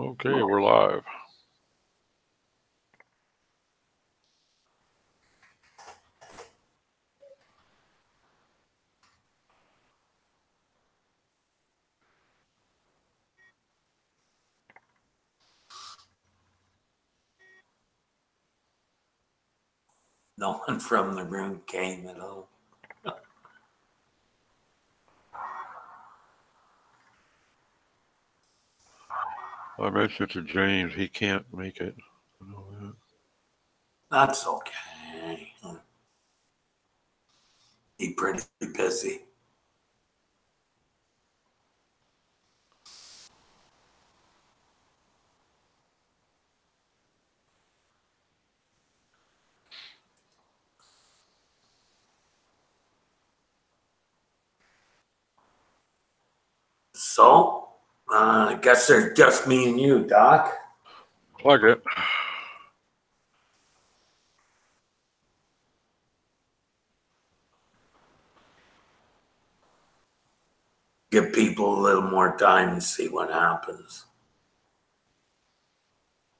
Okay, we're live. No one from the room came at all. I mentioned to James he can't make it. I know that. That's okay. He's pretty busy. So, I guess there's just me and you, Doc. Like it. Give people a little more time to see what happens.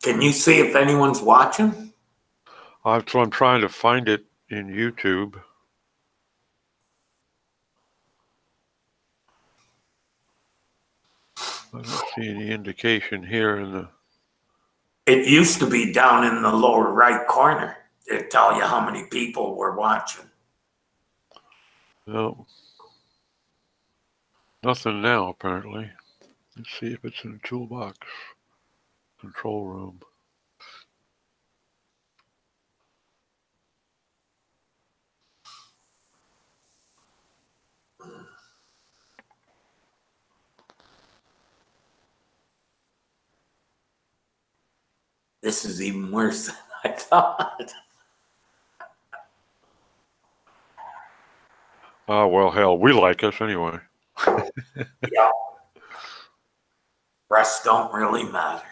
Can you see if anyone's watching? So I'm trying to find it in YouTube. I don't see any indication here in the... It used to be down in the lower right corner. It'd tell you how many people were watching. No. Nothing now, apparently. Let's see if it's in the toolbox. Control room. This is even worse than I thought. Ah, well, hell, we like us anyway. Yeah. Rest don't really matter.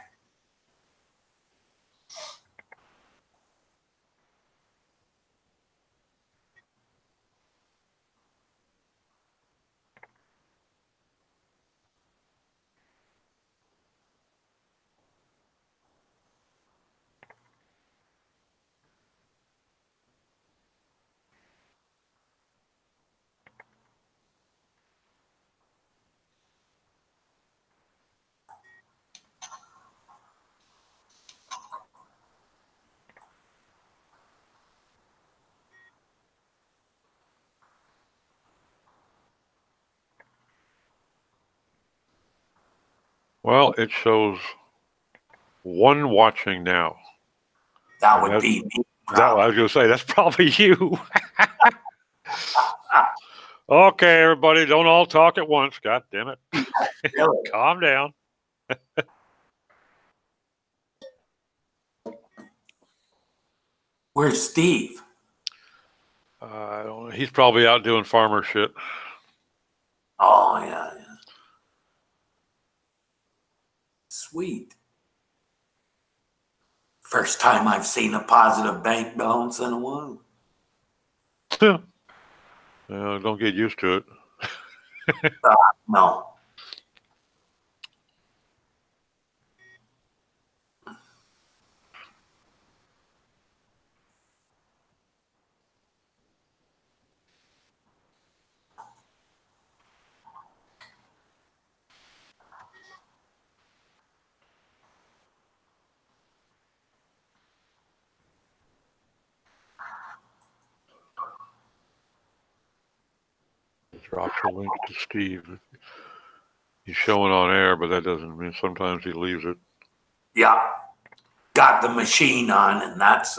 Well, it shows one watching now. That would be me. That I was going to say, that's probably you. Okay, everybody, don't all talk at once. God damn it. Really? Calm down. Where's Steve? I don't know. He's probably out doing farmer shit. Oh, yeah. Sweet. First time I've seen a positive bank balance in a while. Don't get used to it. No. Drops a link to Steve. He's showing on air, but that doesn't mean sometimes he leaves it. Yeah. Got the machine on, and that's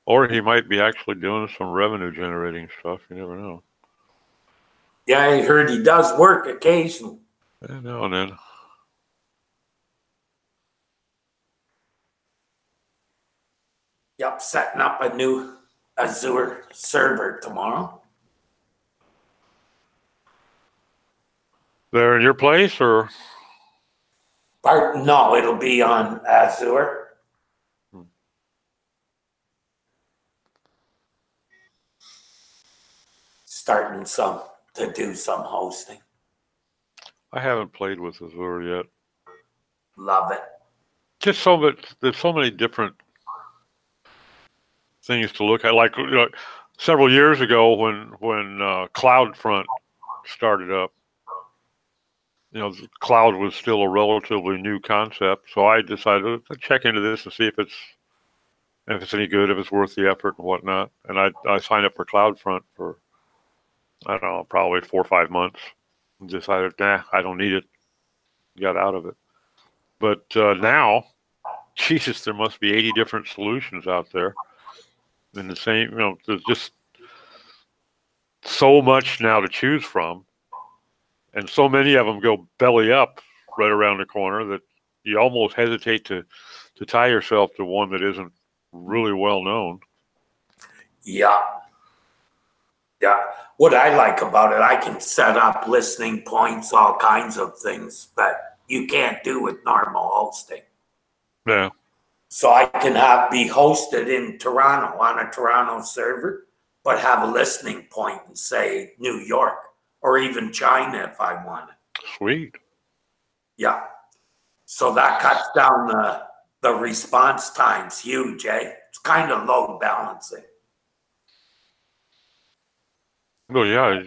Or he might be actually doing some revenue generating stuff. You never know. yeah, I heard he does work occasionally. Yeah, now and then. Yep, setting up a new Azure server tomorrow. There in your place, or? No, it'll be on Azure. starting to do some hosting. I haven't played with Azure yet. Love it. Just so that there's so many different things to look at. Like, you know, several years ago when CloudFront started up, you know, cloud was still a relatively new concept. So I decided to check into this and see if it's any good, if it's worth the effort and whatnot. And I signed up for CloudFront for, I don't know, probably 4 or 5 months, and decided, nah, I don't need it. Got out of it. But now, Jesus, there must be 80 different solutions out there. In the same, you know, there's just so much now to choose from, and so many of them go belly up right around the corner that you almost hesitate to tie yourself to one that isn't really well known. Yeah. Yeah. What I like about it, I can set up listening points, all kinds of things that you can't do with normal hosting. Yeah. So I can be hosted in Toronto on a Toronto server, but have a listening point in, say, New York or even China if I wanted. Sweet. Yeah. So that cuts down the response times huge, eh? It's kind of load balancing. Well, yeah,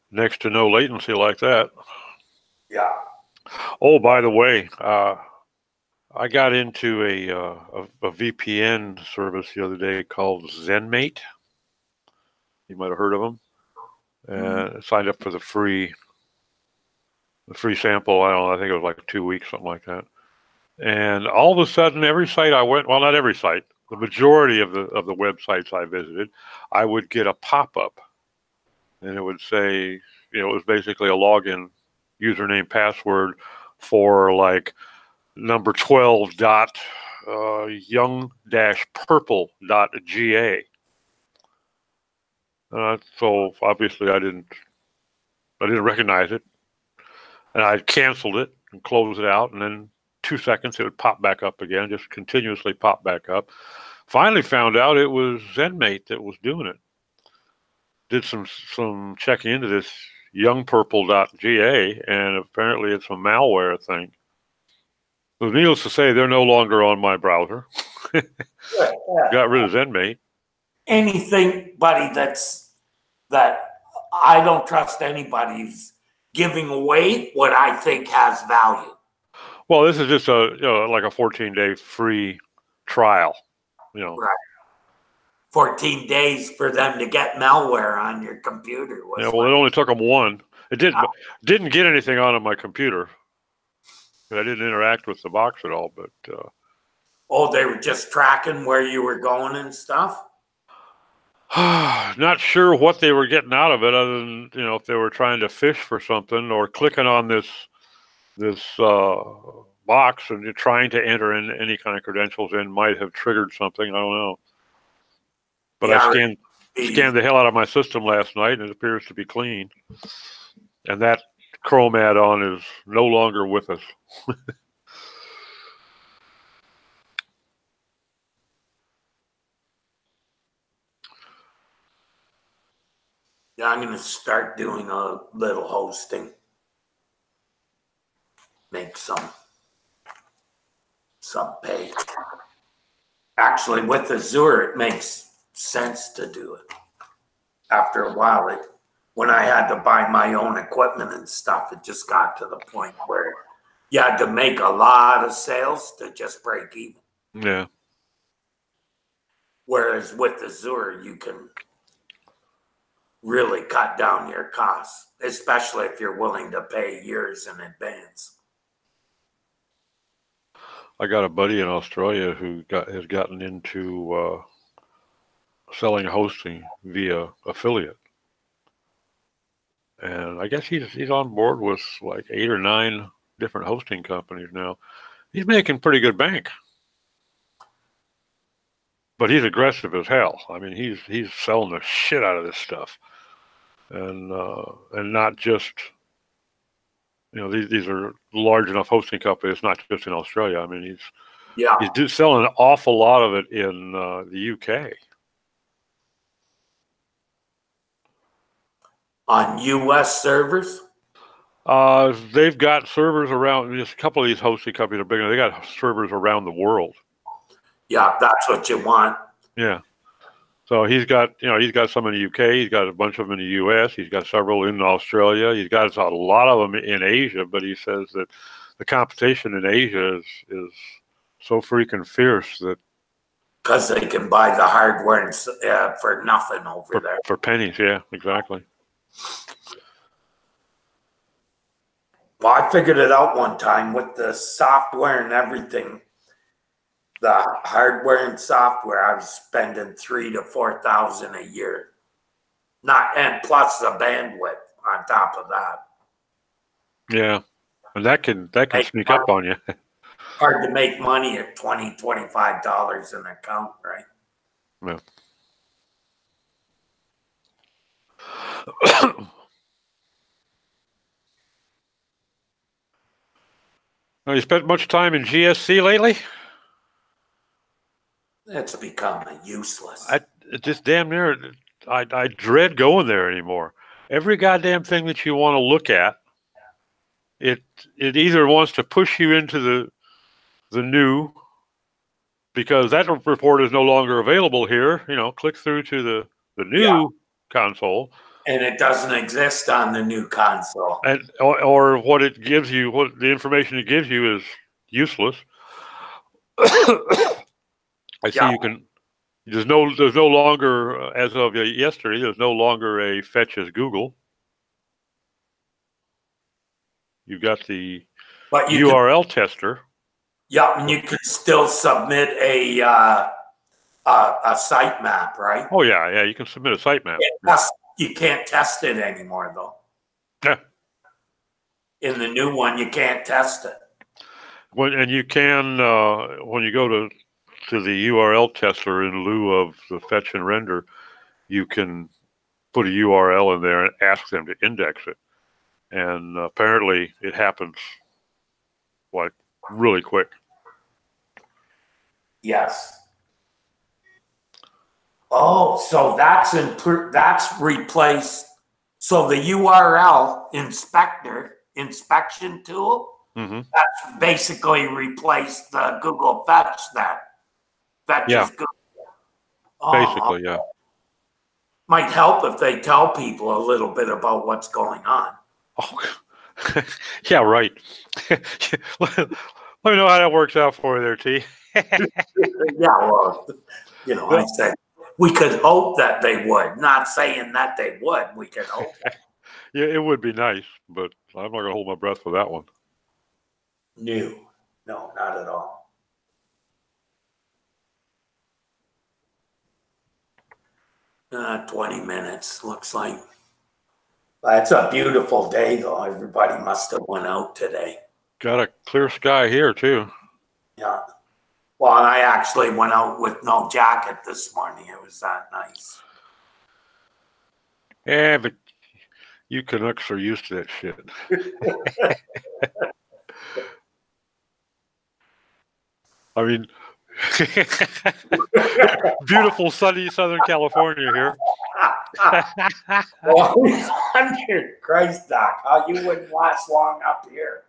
next to no latency like that. Yeah. Oh, by the way, I got into a VPN service the other day called ZenMate. You might have heard of them. Signed up for the free sample. I don't know, I think it was like 2 weeks, something like that. And all of a sudden, every site I went, well, not every site, the majority of the websites I visited, I would get a pop-up, and it would say, you know, it was basically a login username password for like number 12 dot young-purple.ga. So obviously I didn't recognize it, and I canceled it and closed it out, and then 2 seconds it would pop back up again, just continuously pop back up. Finally found out it was ZenMate that was doing it. Did some checking into this youngpurple.ga, and apparently it's a malware thing. So needless to say, they're no longer on my browser. Got rid of ZenMate. Anybody that I don't trust anybody who's giving away what I think has value. Well, this is just like a 14-day free trial, you know. Right. 14 days for them to get malware on your computer. Yeah, well, it only took them one. It didn't get anything on my computer. I didn't interact with the box at all, but oh, they were just tracking where you were going and stuff? not sure what they were getting out of it, other than, you know, if they were trying to fish for something or clicking on this box and you're trying to enter in any kind of credentials in might have triggered something. I don't know. But yeah, I scanned the hell out of my system last night, and it appears to be clean. And that Chrome add-on is no longer with us. Yeah, I'm going to start doing a little hosting. Make some pay. Actually, with Azure, it makes sense to do it. After a while, when I had to buy my own equipment and stuff, it just got to the point where you had to make a lot of sales to just break even. Yeah. Whereas with Azure, you can really cut down your costs, especially if you're willing to pay years in advance. I got a buddy in Australia who has gotten into selling hosting via affiliate, and I guess he's on board with like 8 or 9 different hosting companies now. He's making pretty good bank, but he's aggressive as hell. I mean, he's selling the shit out of this stuff, and not just, you know, these are large enough hosting companies, not just in Australia. I mean, he's selling an awful lot of it in the UK. On U.S. servers? They've got servers around. Just a couple of these hosting companies are big enough. They got servers around the world. Yeah, that's what you want. Yeah. So he's got some in the UK. He's got a bunch of them in the US. He's got several in Australia. He's got a lot of them in Asia. But he says that the competition in Asia is so freaking fierce that because they can buy the hardware for nothing over there. For pennies, yeah, exactly. Well, I figured it out one time with the software and everything. The hardware and software, I was spending $3,000 to $4,000 a year. And plus the bandwidth on top of that. Yeah, and that can sneak up on you. Hard to make money at $20, $25 an account, right? Yeah. You spent much time in GSC lately? It's become useless. Just damn near. I dread going there anymore. Every goddamn thing that you want to look at, it either wants to push you into the new, because that report is no longer available here. Click through to the new console. And it doesn't exist on the new console. Or what it gives you, what the information it gives you is useless. I see you can. There's no longer, as of yesterday, there's no longer a fetch as Google. You've got the URL tester. Yeah, and you can still submit a sitemap, right? Oh yeah, you can submit a sitemap. You can't test it anymore, though. Yeah. In the new one, you can't test it. And you can, when you go to the URL tester, in lieu of the fetch and render, you can put a URL in there and ask them to index it. And apparently it happens like really quick. Yes. Oh, so that's replaced. So the URL inspection tool, that's basically replaced the Google Fetch then. Fetches Google. Basically, yeah. Might help if they tell people a little bit about what's going on. Oh, yeah, right. Let me know how that works out for you there, T. Yeah, well, I said we could hope that they would. Not saying that they would. We could hope. Yeah, it would be nice, but I'm not going to hold my breath for that one. No, not at all. 20 minutes, looks like. It's a beautiful day, though. Everybody must have went out today. Got a clear sky here, too. Yeah. Well, I actually went out with no jacket this morning. It was that nice. Yeah, but you Canucks are used to that shit. I mean, beautiful sunny Southern California here. Well, Christ, Doc, how you wouldn't last long up here.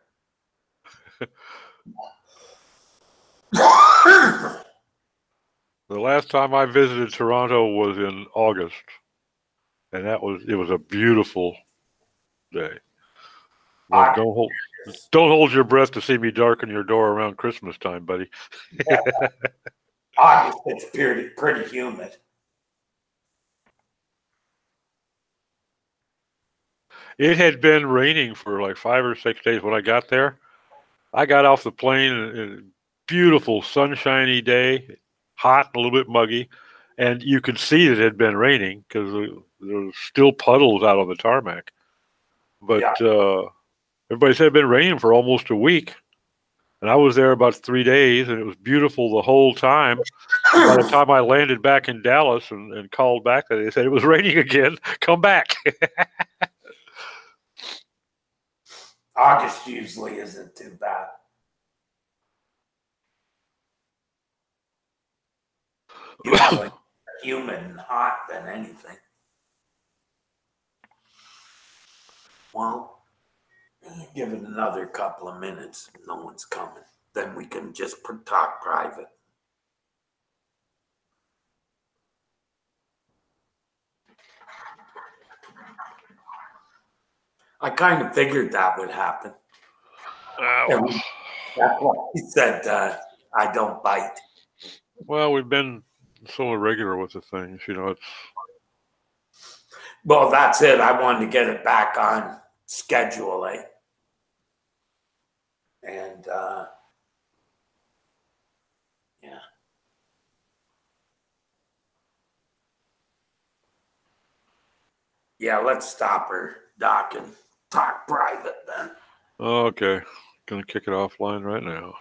The last time I visited Toronto was in August, and it was a beautiful day. Well, don't hold your breath to see me darken your door around Christmas time, buddy. August, it's pretty humid. It had been raining for like 5 or 6 days when I got there. I got off the plane, and beautiful sunshiny day, hot, a little bit muggy, and you could see it had been raining because there was still puddles out on the tarmac. But everybody said it had been raining for almost a week. And I was there about 3 days, and it was beautiful the whole time. By the time I landed back in Dallas and called back, they said it was raining again. Come back. August usually isn't too bad. Usually humid and hot than anything. Well, give it another couple of minutes. No one's coming. Then we can just talk private. I kind of figured that would happen. And that's why he said, I don't bite. Well, we've been so irregular with the things, you know, it's. Well, that's it. I wanted to get it back on schedule, eh? And, yeah. Yeah, let's stop her, Doc, and talk private then. Okay. Gonna kick it offline right now.